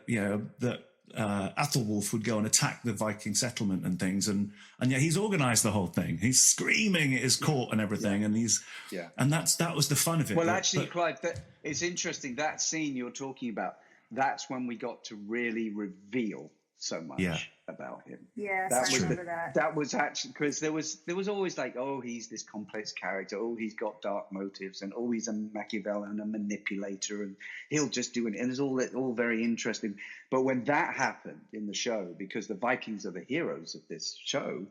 Athelwulf would go and attack the Viking settlement and things, and yet he's organized the whole thing. He's screaming at his court and everything, and that was the fun of it. Well, Clive, it's interesting, that scene you're talking about, that's when we got to really reveal so much about him. Yes, I remember that. That was actually, because there was always like, oh, he's this complex character, oh, he's got dark motives, and oh, he's a Machiavellian, a manipulator, and he'll just do it. And it's all very interesting. But when that happened in the show, because the Vikings are the heroes of this show,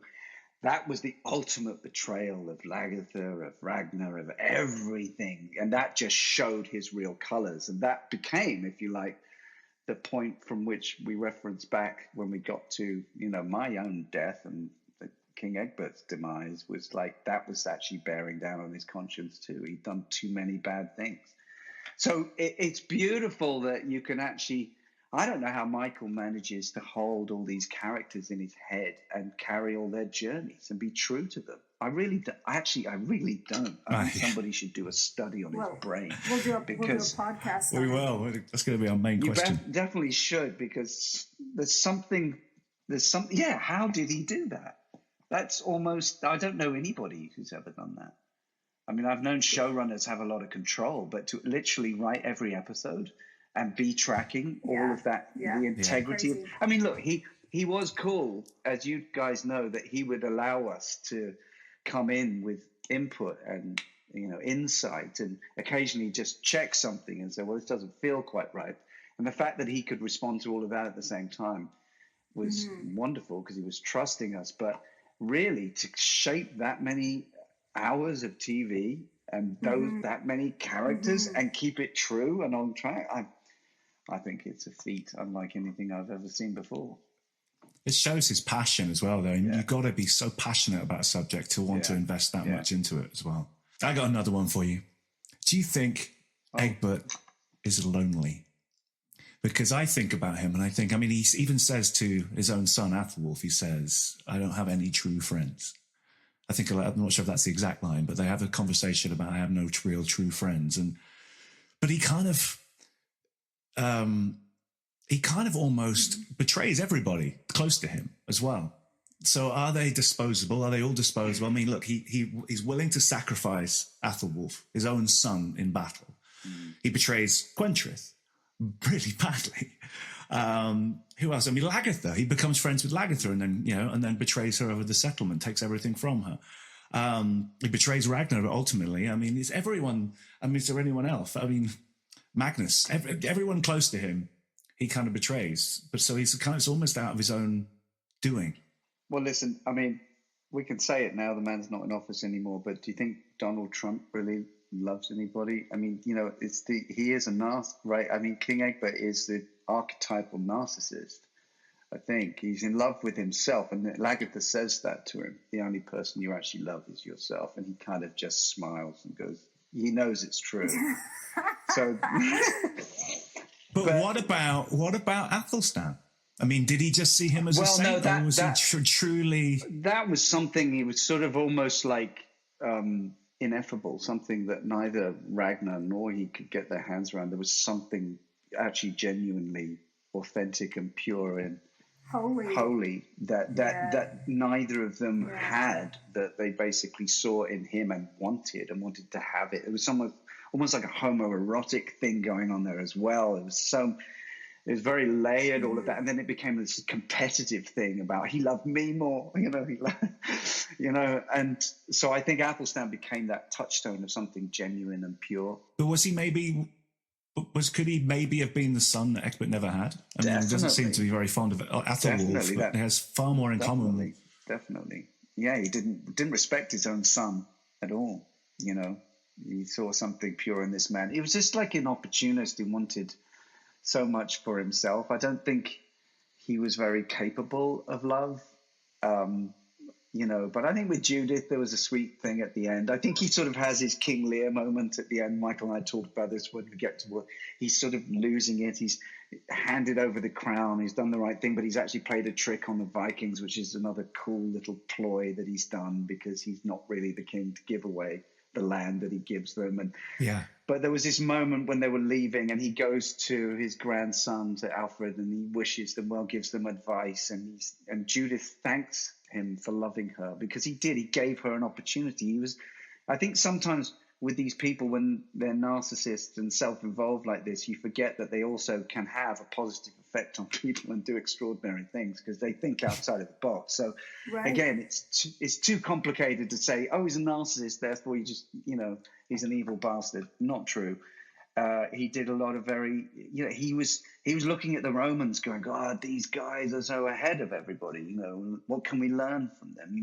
that was the ultimate betrayal of Lagertha, of Ragnar, of everything. And that just showed his real colors. And that became, if you like, the point from which we reference back when we got to, my own death and King Egbert's demise, was like, that was actually bearing down on his conscience too. He'd done too many bad things. So it's beautiful that you can actually, I don't know how Michael manages to hold all these characters in his head and carry all their journeys and be true to them. I really don't. I really don't. I think somebody should do a study on his brain. We'll do a podcast. We will. That's going to be our main question. You definitely should, because there's something. Yeah. How did he do that? That's almost. I don't know anybody who's ever done that. I mean, I've known showrunners have a lot of control, but to literally write every episode and be tracking all of that, the integrity. I mean, look, he was cool, as you guys know, that he would allow us to come in with input and insight, and occasionally just check something and say, well, this doesn't feel quite right. And the fact that he could respond to all of that at the same time was wonderful, because he was trusting us. But really, to shape that many hours of TV and that many characters and keep it true and on track, I think it's a feat unlike anything I've ever seen before. It shows his passion as well, though. And you've got to be so passionate about a subject to want to invest that much into it as well. I got another one for you. Do you think Egbert is lonely? Because I think about him and I think, he even says to his own son, Athelwulf, he says, I don't have any true friends. I'm not sure if that's the exact line, but they have a conversation about I have no real true friends. But he kind of almost betrays everybody close to him as well. So are they disposable? Are they all disposable? I mean, look, he's willing to sacrifice Athelwulf, his own son, in battle. He betrays Gwentrith really badly. Who else? Lagertha. He becomes friends with Lagertha and then betrays her over the settlement, takes everything from her. He betrays Ragnar ultimately. Is everyone? Is there anyone else? Magnus. Everyone close to him, he kind of betrays. But so it's almost out of his own doing. Well, listen, we can say it now, the man's not in office anymore, but do you think Donald Trump really loves anybody? He is a narcissist, right? King Egbert is the archetypal narcissist. I think he's in love with himself, and Lagertha says that to him. The only person you actually love is yourself, and he kind of just smiles and goes, he knows it's true. So, but what about Athelstan? Did he just see him as a saint, or was he truly? That was something he was sort of almost like ineffable, something that neither Ragnar nor he could get their hands around. There was something actually genuinely authentic and pure and holy that neither of them had, that they basically saw in him and wanted to have it. It was almost like a homoerotic thing going on there as well. It was very layered, all of that, and then it became this competitive thing about he loved me more, and so I think Athelstan became that touchstone of something genuine and pure. But could he maybe have been the son that Egbert never had? He doesn't seem to be very fond of Athelwulf, but he has far more in common. Definitely. Yeah, he didn't respect his own son at all. He saw something pure in this man. He was just like an opportunist who wanted so much for himself. I don't think he was very capable of love. But I think with Judith, there was a sweet thing at the end. I think he sort of has his King Lear moment at the end. Michael and I talked about this when we get to he's sort of losing it. He's handed over the crown. He's done the right thing, but he's actually played a trick on the Vikings, which is another cool little ploy that he's done, because he's not really the king to give away the land that he gives them. But there was this moment when they were leaving, and he goes to his grandson, to Alfred, and he wishes them well, gives them advice, and Judith thanks him for loving her, because he did. He gave her an opportunity. I think sometimes with these people, when they're narcissists and self-involved like this, you forget that they also can have a positive effect on people and do extraordinary things because they think outside of the box. So again, it's too complicated to say, oh, he's a narcissist, therefore he's an evil bastard. Not true. He did a lot of he was looking at the Romans going, God, these guys are so ahead of everybody. What can we learn from them? He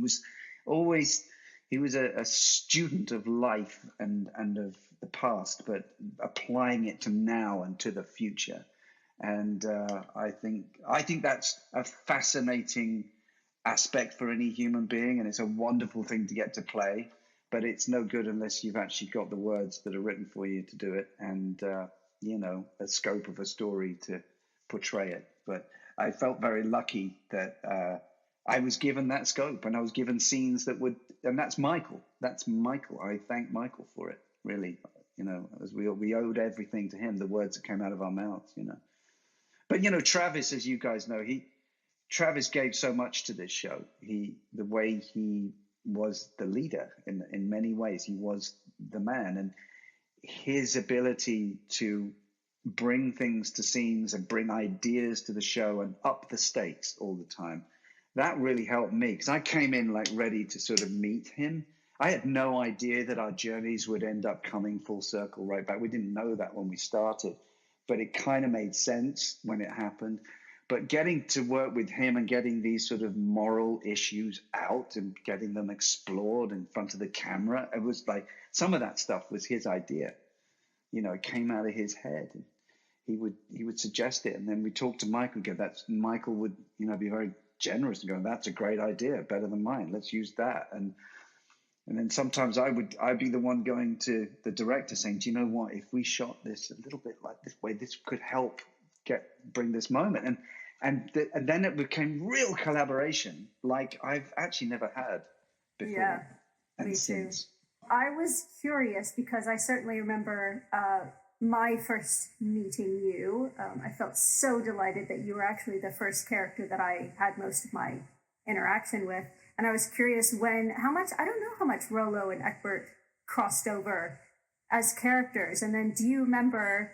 was a student of life and of the past, but applying it to now and to the future. And I think that's a fascinating aspect for any human being, and it's a wonderful thing to get to play. But it's no good unless you've actually got the words that are written for you to do it, and a scope of a story to portray it. But I felt very lucky that I was given that scope, and I was given scenes that would, and that's Michael. That's Michael. I thank Michael for it, really. As we owed everything to him, the words that came out of our mouths. But Travis, as you guys know, Travis gave so much to this show. The way he was the leader in many ways. He was the man, and his ability to bring things to scenes and bring ideas to the show and up the stakes all the time, that really helped me, because I came in like ready to sort of meet him. I had no idea that our journeys would end up coming full circle right back. We didn't know that when we started, but it kind of made sense when it happened. But getting to work with him and getting these sort of moral issues out and getting them explored in front of the camera, it was like some of that stuff was his idea. It came out of his head. And he would suggest it, and then we talked to Michael. Michael would be very generous and go, "That's a great idea, better than mine. Let's use that." And then sometimes I'd be the one going to the director saying, "Do you know what? If we shot this a little bit like this way, this could help bring this moment." And then it became real collaboration, like I've actually never had before. Yeah, and me since. too. I was curious because I certainly remember my first meeting you. I felt so delighted that you were actually the first character that I had most of my interaction with. And I was curious I don't know how much Rollo and Egbert crossed over as characters. And then do you remember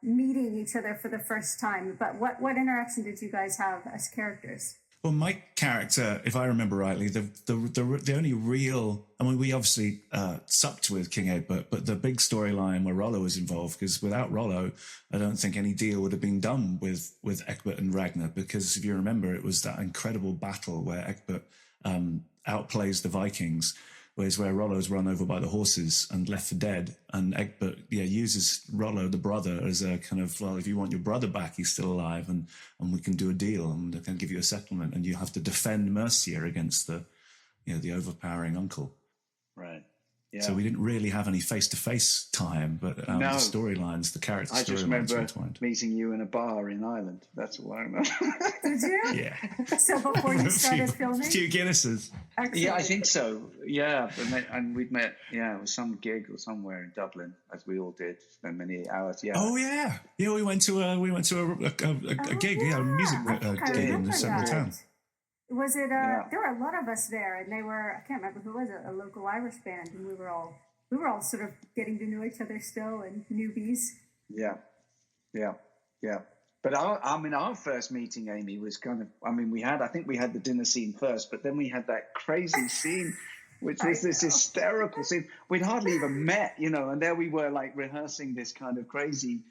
meeting each other for the first time? But what interaction did you guys have as characters? Well, my character, if I remember rightly, the only real, we obviously supped with King Egbert, but the big storyline where Rollo was involved, because without Rollo, I don't think any deal would have been done with Egbert and Ragnar, because if you remember, it was that incredible battle where Egbert outplays the Vikings, where Rollo's run over by the horses and left for dead, and Egbert uses Rollo, the brother, as a kind of, well, if you want your brother back, he's still alive, and we can do a deal, and I can give you a settlement, and you have to defend Mercia against the overpowering uncle. Right. Yeah. So we didn't really have any face-to-face time, but the storylines, the character storylines. I just remember meeting you in a bar in Ireland. That's all I remember. Did you? Yeah. So before you started filming? A few Guinnesses. Excellent. Yeah, I think so. Yeah, and we'd met. Yeah, it was some gig or somewhere in Dublin, as we all did. Spent many hours. Yeah. Oh yeah, yeah. We went to a gig, a music gig in the centre of town. Was it? There were a lot of us there, and they were. I can't remember who was it. A local Irish band, and we were all sort of getting to know each other still, and newbies. Yeah. But our first meeting, Amy, was kind of. I think we had the dinner scene first, but then we had that crazy scene, which was this hysterical scene. We'd hardly even met, and there we were, like rehearsing this kind of crazy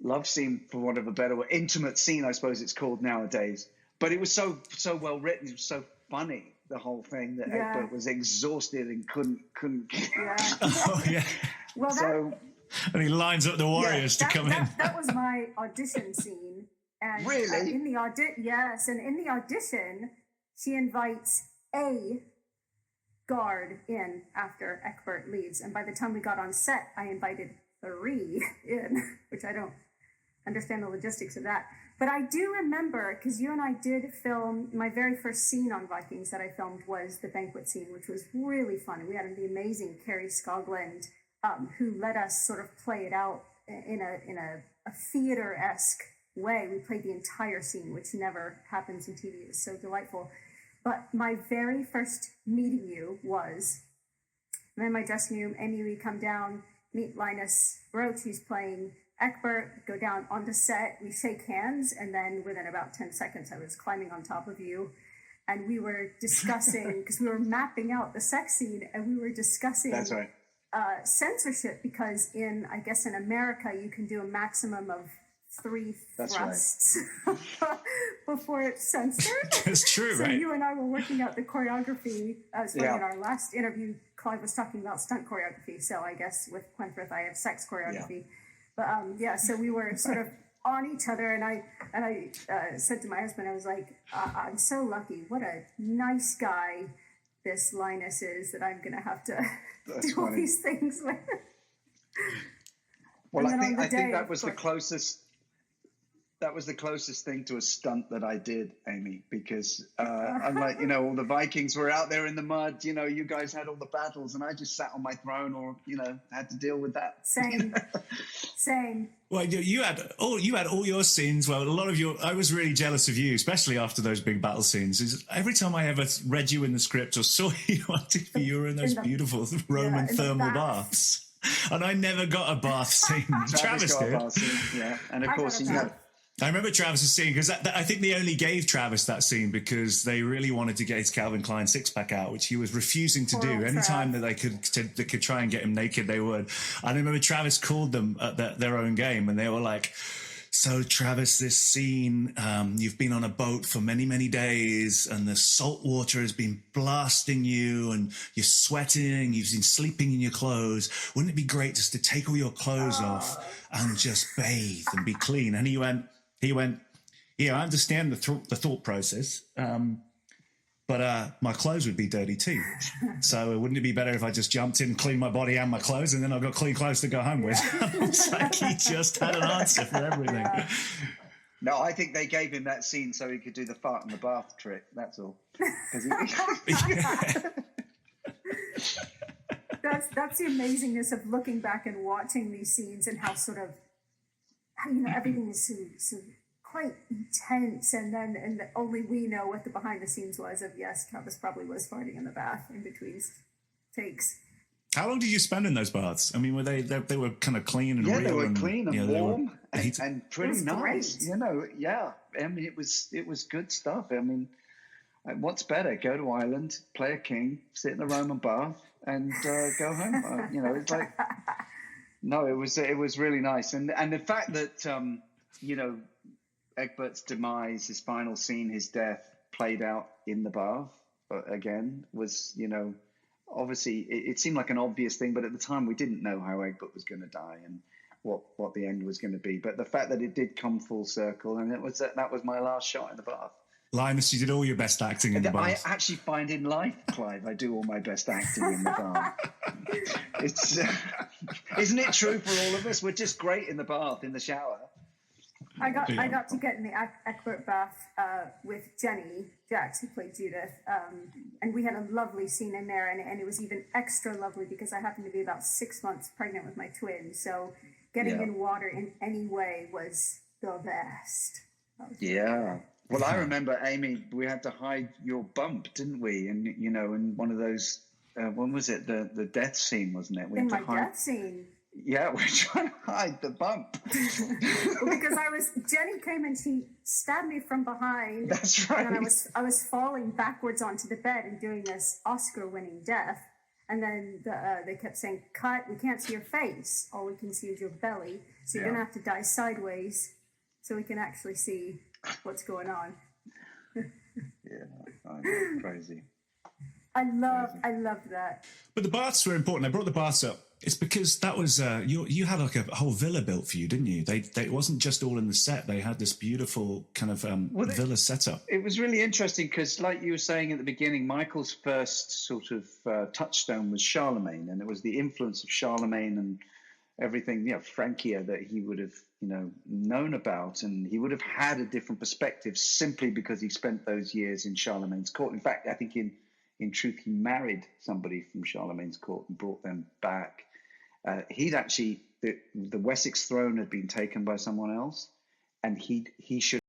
love scene, for want of a better word, intimate scene, I suppose it's called nowadays. But it was so well written. It was so funny, the whole thing, that Egbert was exhausted and couldn't. Yeah. Oh yeah. Well, and he lines up the warriors to come in. That was my audition scene. And really? In the audition, she invites a guard in after Egbert leaves, and by the time we got on set, I invited 3 in, which I don't understand the logistics of that. But I do remember, because you and I did film, my very first scene on Vikings that I filmed was the banquet scene, which was really fun. We had the amazing Carrie Scogland who let us sort of play it out in a theater-esque way. We played the entire scene, which never happens in TV. It was so delightful. But my very first meeting you was, I'm in my dressing room, Amy, we come down, meet Linus Roache, who's playing Egbert, go down onto set, we shake hands, and then within about 10 seconds, I was climbing on top of you. And we were discussing, because we were mapping out the sex scene, and we were discussing That's right. Censorship, because in America, you can do a maximum of 3 thrusts before it's censored. That's true, so right? You and I were working out the choreography. In our last interview, Clive was talking about stunt choreography. So I guess with Quenfrith, I have sex choreography. Yeah. But so we were sort of on each other, and I said to my husband, I was like, I'm so lucky. What a nice guy this Linus is, that I'm going to have to do all these things with. Well, I think that was the closest. That was the closest thing to a stunt that I did, Amy, because unlike, all the Vikings were out there in the mud, you guys had all the battles, and I just sat on my throne, or, had to deal with that. Same. Well, you had all your scenes. Well, a lot of I was really jealous of you, especially after those big battle scenes. Every time I ever read you in the script or saw you on TV, you were in those beautiful Roman thermal baths. And I never got a bath scene. Travis got did. a bath scene, yeah. And of course, I remember Travis's scene, because I think they only gave Travis that scene because they really wanted to get his Calvin Klein six-pack out, which he was refusing to do. Anytime that they could try and get him naked, they would. I remember Travis called them at their own game, and they were like, so Travis, this scene, you've been on a boat for many, many days, and the salt water has been blasting you, and you're sweating, you've been sleeping in your clothes. Wouldn't it be great just to take all your clothes off and just bathe and be clean? And he went, yeah, I understand the thought process, but my clothes would be dirty too. So wouldn't it be better if I just jumped in, cleaned my body and my clothes, and then I've got clean clothes to go home with? It's like he just had an answer for everything. Yeah. No, I think they gave him that scene so he could do the fart in the bath trick. That's all. That's the amazingness of looking back and watching these scenes, and how sort of, everything is so quite intense, and only we know what the behind the scenes was of, yes, Travis probably was farting in the bath in between takes. How long did you spend in those baths? I mean, were they were kind of clean and real? Yeah, they were clean and warm and pretty nice. Great. Yeah. I mean, it was good stuff. I mean, what's better? Go to Ireland, play a king, sit in a Roman bath, and go home. It's like, no, it was really nice, and the fact that Egbert's demise, his final scene, his death, played out in the bath again was, obviously it seemed like an obvious thing, but at the time we didn't know how Egbert was going to die and what the end was going to be. But the fact that it did come full circle, and that was my last shot in the bath. Linus, you did all your best acting in the bath. I actually find in life, Clive, I do all my best acting in the bath. It's isn't it true for all of us? We're just great in the bath, in the shower. I got to get in the Egbert bath with Jenny Jax, who played Judith, and we had a lovely scene in there, and it was even extra lovely because I happened to be about 6 months pregnant with my twin, so getting in water in any way was the best. Yeah. Well, I remember, Amy, we had to hide your bump, didn't we? And, in one of those, when was it? The death scene, wasn't it? We in my death scene. Yeah, we're trying to hide the bump. Because Jenny came and she stabbed me from behind. That's right. And then I was falling backwards onto the bed and doing this Oscar-winning death. And then they kept saying, cut, we can't see your face. All we can see is your belly. So you're going to have to die sideways so we can actually see what's going on. Yeah, I know, crazy. I loved that. But the baths were important. I brought the baths up. It's because that was you had like a whole villa built for you, didn't you? It wasn't just all in the set. They had this beautiful kind of villa setup. It was really interesting because, like you were saying at the beginning, Michael's first sort of touchstone was Charlemagne, and it was the influence of Charlemagne and everything, Francia that he would have, known about, and he would have had a different perspective simply because he spent those years in Charlemagne's court. In fact, I think in truth, he married somebody from Charlemagne's court and brought them back. He'd actually the Wessex throne had been taken by someone else, and he should